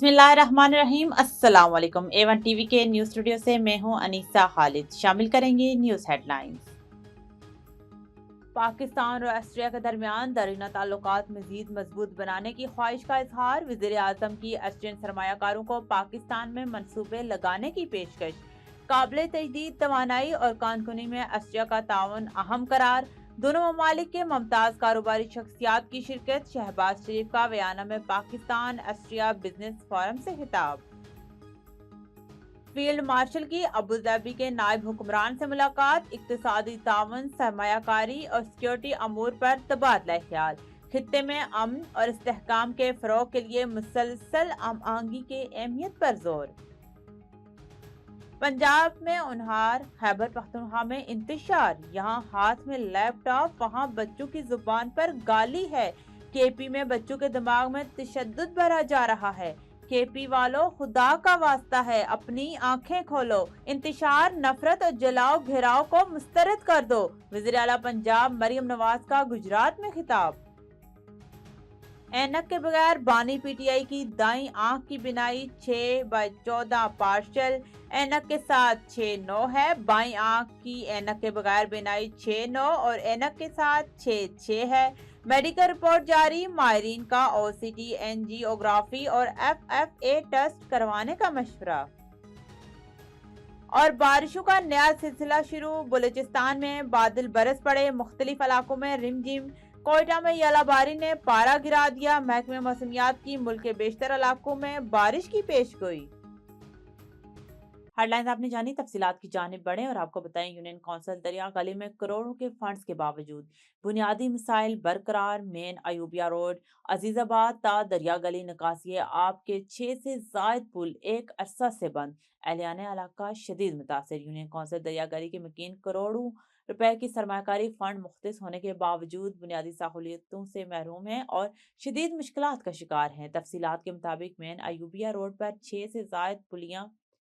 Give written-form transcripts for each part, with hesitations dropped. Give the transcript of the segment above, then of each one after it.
बिस्मिल्लाहिर्रहमानिर्रहीम। अस्सलाम वालेकुम। A1 टीवी के न्यूज़ स्टूडियो से मैं हूं अनीसा खालिद। शामिल करेंगे न्यूज़ हेडलाइंस। पाकिस्तान और ऑस्ट्रिया के दरमियान दरीना ताल्लुकात मजीद मजबूत बनाने की ख्वाहिश का इजहार। वज़ीर आज़म की ऑस्ट्रियन सरमायाकारों को पाकिस्तान में मंसूबे लगाने की पेशकश। काबिल तजदीद तवानाई और कानकुनी में ऑस्ट्रिया का ताउन अहम करार। दोनों ममालिक के मुमताज़ कारोबारी शख्सियात की शिरकत। शहबाज शरीफ का बयाना में पाकिस्तान ऑस्ट्रिया बिजनेस फोरम से खिताब। फील्ड मार्शल की अबूधाबी के नायब हुक्मरान से मुलाकात। इक्तिसादी ताउन, सरमायाकारी और सिक्योरिटी अमूर पर तबादला ख्याल। खित्ते में अमन और इस्तेहकाम के फरोग के लिए मुसलसल हम आहंगी की अहमियत पर जोर। पंजाब में उन्हार, खैबर पख्तूनख्वा में इंतशार। यहाँ हाथ में लैपटॉप, वहाँ बच्चों की जुबान पर गाली है। केपी में बच्चों के दिमाग में तशद्दुद भरा जा रहा है। केपी वालों, खुदा का वास्ता है, अपनी आंखें खोलो। इंतशार, नफरत और जलाओ घेराव को मुस्तरद कर दो। वज़ीर आला पंजाब मरियम नवाज का गुजरात में खिताब। ऐनक के बगैर बानी पीटीआई की दाईं आंख की बिनाई 6/14 पार्शल। ऐनक के साथ 6/9 है। बाईं आंख की ऐनक के बगैर बिनाई 6/9 और ऐनक के साथ 6/6 है। मेडिकल रिपोर्ट जारी। माहरीन का ओसीटी, एंजियोग्राफी और एफएफए टेस्ट करवाने का मशवरा। और बारिशों का नया सिलसिला शुरू। बलूचिस्तान में बादल बरस पड़े, मुख्तलिफ इलाकों में रिमझिम। कोयटा में यालाबारी ने पारा गिरा दिया। महकमे मौसमियात की मुल्क के बेशतर इलाकों में बारिश की पेशगोई। हेडलाइंस आपने जानी, तफसीलात की जानिब बढ़े और आपको बताएं। यूनियन कौंसिल दरिया गली में करोड़ों के फंड्स के बावजूद बुनियादी मसाइल बरकरार। मेन अयूबिया रोड अजीजाबाद ता दरिया गली निकासी आप के 6 से जायद पुल एक अरसा से बंद। एहलियान इलाका शदीद मुतासर। यूनियन कौंसिल दरिया गली के मकीन करोड़ों रुपए की सरमाकारी फंड मुख्तस होने के बावजूद बुनियादी सहूलियतों से महरूम हैं और शदीद मुश्किलात का शिकार हैं। तफसीलात के मुताबिक मेन अयूबिया रोड पर 6 से जायद पुलियां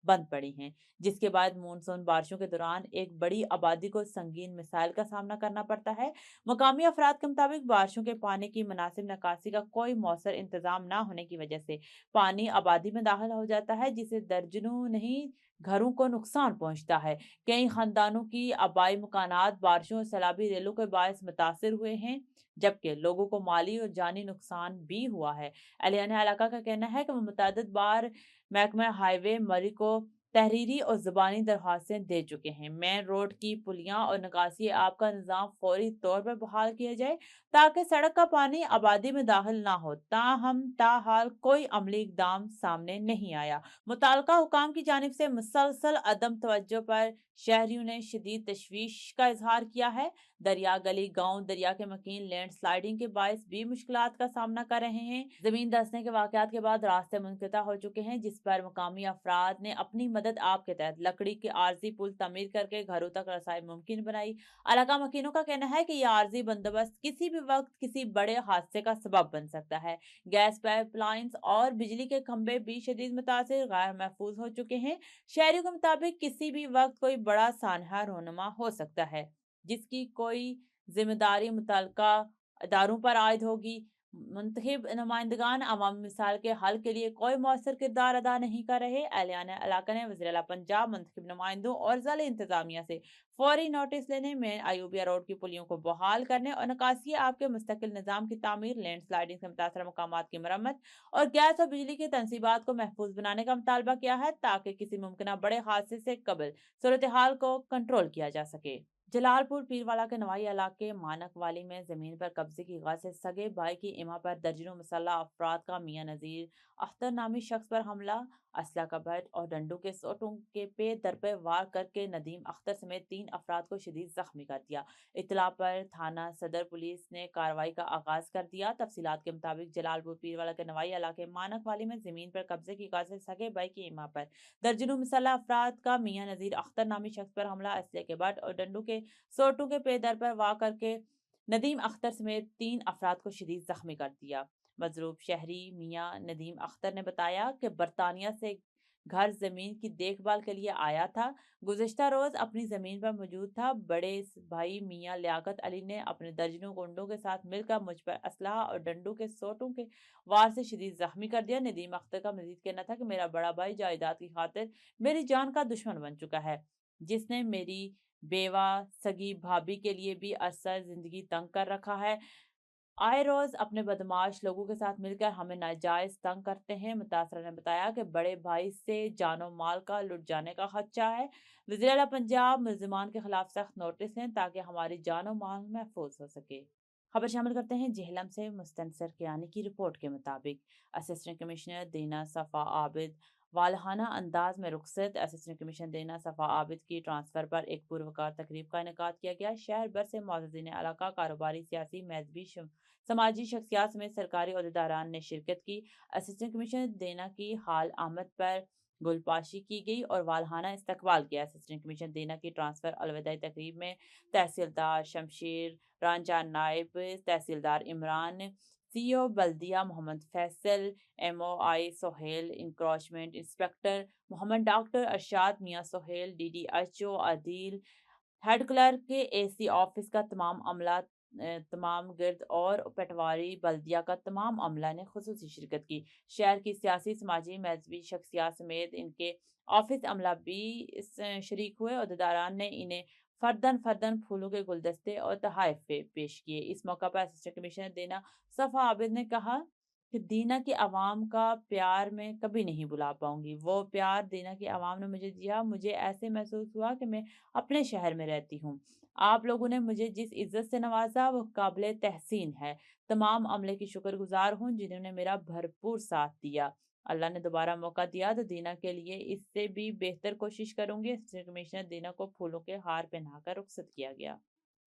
बंद पड़ी हैं, जिसके बाद मानसून बारिशों के दौरान एक बड़ी आबादी को संगीन मिसाइल का सामना करना पड़ता है। मकामी अफराद के मुताबिक बारिशों के पानी की मुनासिब निकासी का कोई मौसर इंतजाम न होने की वजह से पानी आबादी में दाखिल हो जाता है, जिससे दर्जनों नहीं घरों को नुकसान पहुंचता है। कई खानदानों की आबाई मकानात बारिशों और सैलाबी रेलों के बायस मुतासर हुए हैं, जबकि लोगों को माली और जानी नुकसान भी हुआ है। एहलियान इलाका का कहना है कि वो मुतअद्दिद बार महकमा हाईवे मरी को तहरीरी और ज़बानी दरख्वास्तें दे चुके हैं। मेन रोड की पुलियां और निकासी आब का निज़ाम फौरी तौर पर बहाल किया जाए ताकि सड़क का पानी आबादी में दाखिल ना हो। ताहम ताहाल कोई अमली इकदाम सामने नहीं आया। मुताल्लिका हुकाम की जानिब से मुसलसल अदम तवज्जो पर शहरियों ने शदीद तशवीश का इजहार किया है। दरिया गली गांव दरिया के मकीन लैंड स्लाइडिंग के बायस भी मुश्किलात का सामना कर रहे हैं। जमीन धंसने के वाकयात के बाद रास्ते मुनक़ता हो चुके हैं, जिस पर मुकामी अफराद ने अपनी मदद आप के तहत लकड़ी के आर्जी पुल तमीर करके घरों तक रसाई मुमकिन बनाई। इलाका मकीनों का कहना है कि यह आर्जी बंदोबस्त किसी भी वक्त किसी बड़े हादसे का सबब बन सकता है। गैस पाइपलाइंस और बिजली के खंभे भी शदीद मुतासिर गैर महफूज हो चुके हैं। शहरियों के मुताबिक किसी भी वक्त कोई बड़ा सानहा रोनुमा हो सकता है, जिसकी कोई जिम्मेदारी मुतल्लिका इदारों पर आयद होगी। मुंतखब नुमाइंदगान अवामी मिसाल के हल के लिए कोई मौसर किरदार अदा नहीं कर रहे। एहलियान इलाका ने वज़ीर आला पंजाब, मुंतखब नुमाइंदों और ज़िला इंतजामिया से फौरी नोटिस लेने, मेन अयूबिया रोड की पुलियों को बहाल करने और निकासी आपके मुस्तकिल निज़ाम की तामीर, लैंड स्लाइडिंग से मुतासर मकामात की मरम्मत और गैस और बिजली की तनसीबात को महफूज बनाने का मुतालबा किया है, ताकि किसी मुमकिन बड़े हादसे से कबल सूरत हाल को कंट्रोल किया जा सके। जलालपुर पीरवाला के नवाई इलाके मानक वाली में जमीन पर कब्जे की गज से सगे भाई की इमा पर दर्जनों मुसल्लह अफराद का मियां नजीर अख्तर नामी शख्स पर हमला। असला कबट और डंडू के सोटों के पे दर पे वार करके नदीम अख्तर समेत 3 अफराद को शदीद जख्मी कर दिया। इतला पर थाना सदर पुलिस ने कार्रवाई का आगाज कर दिया। तफसीलात के मुताबिक जलालपुर पीरवाला के नवाई इलाके मानक वाली में जमीन पर कब्जे की गज से सगे भाई की इमा पर दर्जनों मुसल्लह अफराद का मियां नजीर अख्तर नामी शख्स पर हमला। असले के बट और डंडू के सोटू के पेदर पर वार करके नदीम अख्तर समेत 3 अफराद को शदीद जख्मी कर दिया। मजरूब शहरी मियां नदीम अख्तर ने बताया कि बरतानिया से घर जमीन की देखभाल के लिए आया था। गुज़िश्ता रोज़ अपनी ज़मीन पर मौजूद था। बड़े भाई मियाँ लियाकत अली ने अपने दर्जनों गुंडों के साथ मिलकर मुझ पर असलहा और डंडों के सोंटों के वार से शदीद ज़ख्मी कर दिया। नदीम अख्तर का मज़ीद कहना था कि मेरा बड़ा भाई जायदाद की खातिर मेरी जान का दुश्मन बन चुका है, जिसने मेरी बेवा सगी भाभी के लिए भी अरसा ज़िंदगी तंग कर रखा है। आए रोज अपने बदमाश लोगों के साथ मिलकर हमें नाजायज तंग करते हैं। मुतासरा ने बताया कि बड़े भाई से जानो माल का लुट जाने का खदशा है। वज़ीर आला पंजाब मुल्जिमान के खिलाफ सख्त नोटिस दें ताकि हमारी जानो माल महफूज हो सके। खबर शामिल करते हैं जेहलम से। मुस्तनसर कियानी की रिपोर्ट के मुताबिक असिस्टेंट कमिश्नर दीना सफ़ा आबिद वालहाना अंदाज में रुखसत। असिस्टेंट कमिश्नर दीना सफ़ा आबिद की ट्रांसफर पर एक पुरवकार तकरीब का इनेकाद किया गया। शहर भर से मोअज़्ज़िन इलाका, कारोबारी, सियासी, मजहबी, समाजी शख्सियात समेत सरकारी ओहदेदारान ने शिरकत की। असिस्टेंट कमिश्नर देना की हाल आमद पर गुलपाशी की गई और वालहाना इस्तकबाल किया। असिस्टेंट कमिश्नर देना की ट्रांसफर अलविदाई तकरीब में तहसीलदार शमशीर रांझा, नायब तहसीलदार इमरान, सीओ बल्दिया Mohammad Faisal, MOI Sohail, encroachment inspector Mohammad doctor Arshad Mian Sohail, DDHO Adil, head clerk के एसी ऑफिस का तमाम अमला, तमाम गिरद और पटवारी बल्दिया का तमाम अमला ने खुसूसी शिरकत की। शहर की सियासी, समाजी, मजहबी शख्सियात समेत इनके ऑफिस अमला भी शरीक हुए। अहदेदारान ने इन्हें फर्दन फर्दन फूलों के गुलदस्ते और तोहफे पेश किए। इस मौका पर असिस्टेंट कमिश्नर देना सफ़ा आबिद ने कहा कि दीना की आवाम का प्यार मैं कभी नहीं भुला पाऊंगी। वो प्यार दीना की आवाम ने मुझे दिया, मुझे ऐसे महसूस हुआ कि मैं अपने शहर में रहती हूँ। आप लोगों ने मुझे जिस इज्जत से नवाजा वो काबिल तहसीन है। तमाम अमले की शुक्रगुजार हूँ जिन्होंने मेरा भरपूर साथ दिया। अल्लाह ने दोबारा मौका दिया तो दीना के लिए इससे भी बेहतर कोशिश करूंगी। असिस्टेंट कमिश्नर दीना को फूलों के हार पहनाकर रुखसत किया गया।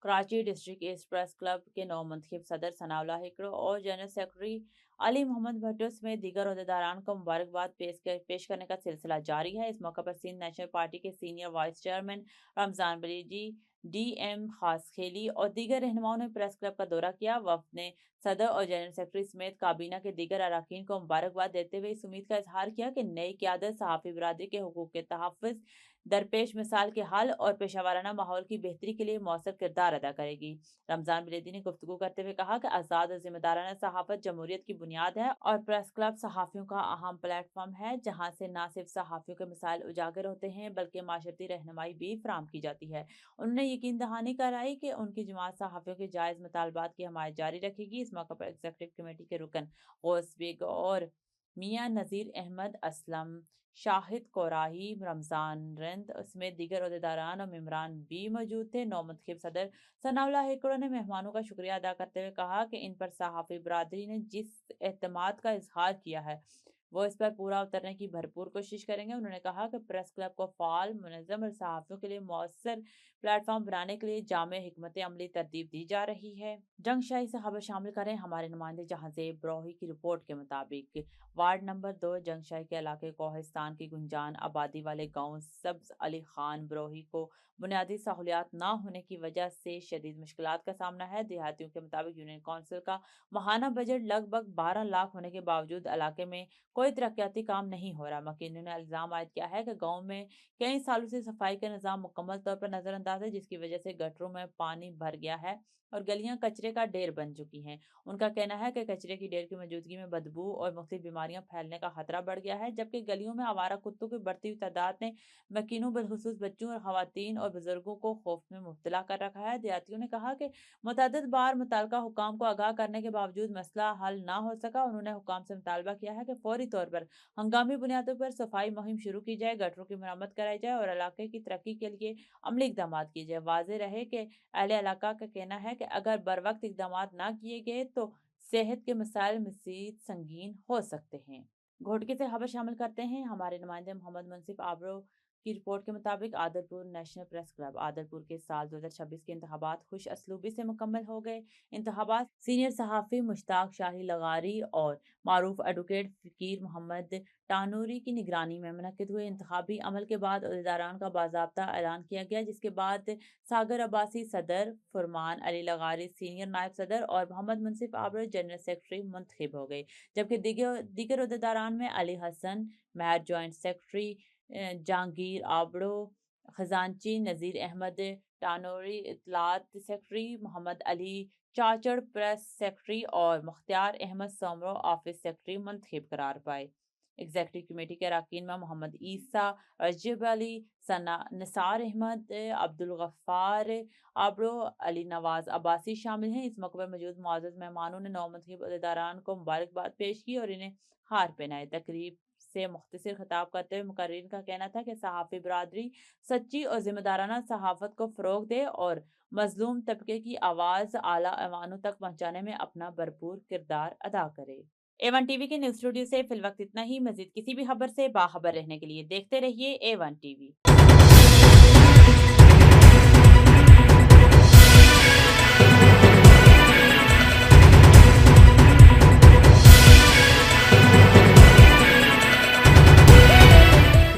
Karachi district east press club के नौ मुंतखब सदर सनाउल्लाह हिकड़ो और जनरल सेक्रेटरी अली मोहम्मद भट्टो समेत दीगर अहदेदारान को मुबारकबाद पेश करने का सिलसिला जारी है। इस मौके पर सिंध नेशनल पार्टी के सीनियर वाइस चेयरमैन रमजान बलीजी, डीएम खास खेली और दीगर रहनुमाओं ने प्रेस क्लब का दौरा किया। वफद ने सदर और जनरल सेक्रेटरी समेत काबीना के दीगर अरकान को मुबारकबाद देते हुए इस उम्मीद का इजहार किया कि नई क्यादत सहाफ़ी बिरादरी के हुकूक के तहफ़्फ़ुज़, दरपेश मिसाल के हल और पेशावराना माहौल की बेहतरी के लिए मौसर किरदार अदा करेगी। रमजान बिलेदी ने गुफ्तगू करते हुए कहा कि आज़ाद और जिम्मेदाराना सहाफत जमहूरियत की बुनियाद है और प्रेस क्लब सहाफ़ियों का अहम प्लेटफॉर्म है जहाँ से न सिर्फ सहाफ़ियों के मिसाइल उजागर होते हैं बल्कि माशरती रहनुमाई भी फराम की जाती है। उन्होंने यकीन दहानी कराई कि उनकी जमात सहाफ़ियों के जायज़ मुतालबात की हमायत जारी रखेगी। इस मौके पर एग्जीक्यूटिव कमेटी के रुकन गौस बेग और मियां नज़ीर अहमद असलम, शाहिद कोराही, रमजान रिंद समेत दीगर अहदेदारान और मेम्बरान भी मौजूद थे। नौ मुंतखब सदर सनाउल्लाह हिकड़ो ने मेहमानों का शुक्रिया अदा करते हुए कहा कि इन पर सहाफ़ी बरादरी ने जिस एतमाद का इजहार किया है वो इस पर पूरा उतरने की भरपूर कोशिश करेंगे। उन्होंने कहा कि प्रेस क्लब को फ़ाल, मुनज़्ज़म और सहाफ़ियों के लिए मौसर प्लेटफॉर्म बनाने के लिए जामे हिकमत अमली तरतीब दी जा रही है। जंगशाही से खबर शामिल करें हमारे नुमाइंदे जहांज़ेब ब्रोही की रिपोर्ट के मुताबिक वार्ड नंबर 2 जंगशाही के इलाके कोहिस्तान की गुंजान आबादी वाले गांव सब्ज अली खान ब्रोही को बुनियादी सहूलियात ना होने की वजह से शदीद मुश्किलात का सामना है। देहातियों के मुताबिक यूनियन काउंसिल का माहाना बजट लगभग 12 लाख होने के बावजूद इलाके में कोई तरक्याती काम नहीं हो रहा। मकीनों ने इल्जाम आयद किया है कि गाँव में कई सालों से सफाई का निज़ाम मुकम्मल तौर पर नजरअंदाज है, जिसकी वजह से गटरों में पानी भर गया है और गलियां कचरे का ढेर बन चुकी हैं। उनका कहना है कि कचरे की ढेर की मौजूदगी में बदबू और मुख्तलिफ बीमारियां फैलने का खतरा बढ़ गया है, जबकि गलियों में आवारा कुत्तों की बढ़ती हुई तादाद ने मकीनों बिलखुसूस बच्चों और खवातीन और बुजुर्गों को खौफ में मुब्तला कर रखा है। देहातियों ने कहा कि मुतअद्दिद बार मुतल्लिका हुकाम को आगाह करने के बावजूद मसला हल ना हो सका। उन्होंने हुकाम से मुतालबा किया है कि फौरी तौर पर हंगामी बुनियादों पर सफाई मुहिम शुरू की जाए, गटरों की मरम्मत कराई जाए और इलाके की तरक्की के लिए अमली इकदाम किए जाए। वाज़ेह रहे कि अहले इलाका का कहना है कि अगर बर वक्त इकदाम ना किए गए तो सेहत के मसाइल मज़ीद संगीन हो सकते हैं। घोटकी से खबर शामिल करते हैं हमारे नुमाइंदे मोहम्मद मुनसिफ आबरो की रिपोर्ट के मुताबिक Adalpur national press club Adalpur के साल 2026 के इंतखाबात खुश असलूबी से मुकम्मल हो गए। इंतखाबात सीनियर सहाफ़ी मुश्ताक शाही लगारी और मारूफ एडवोकेट फ़कीर मोहम्मद टानूरी की निगरानी में मुनक्किद हुए। इंतखाबी अमल के बाद अहदेदारान का बाज़ाब्ता ऐलान किया गया, जिसके बाद सागर अब्बासी सदर, फुरमान अली लगारी सीनियर नायब सदर और मोहम्मद मुनसिफ आबड़ जनरल सेक्रेटरी मुंतखब हो गए। जबकि दीगर अहदेदारान में अली हसन महर जॉइंट सेक्रेटरी, जहांगीर आबड़ो खजांची, नज़ीर Ahmad टानोरी इतलात secretary, Mohammad Ali चाचड़ press secretary और मुख्तियार अहमद सोमरो ऑफिस सेक्रेटरी मुंतखब करार पाए। एग्जीक्यूटिव कमेटी के अरकान में मोहम्मद ईसा, रजब अली, सना निसार अहमद, अब्दुल गफ्फार आबड़ो, अली नवाज अब्बासी शामिल हैं। इस मौके पर मौजूद मुअज़्ज़ज़ मेहमानों ने नौमंतखब अहदेदारान को मुबारकबाद पेश की और इन्हें हार पहनाए। तकरीब से मुख्तसर खिताब करते हुए मुकर्रिरीन का कहना था कि सहाफ़ी बरादरी सच्ची और जिम्मेदाराना सहाफ़त को फ़रोग़ दे और मज़लूम तबके की आवाज़ आला ऐवानों तक पहुँचाने में अपना भरपूर किरदार अदा करे। A1 टीवी के न्यूज़ स्टूडियो से फिलवक्त इतना ही। मज़ीद किसी भी खबर से बाखबर रहने के लिए देखते रहिए A1 टीवी।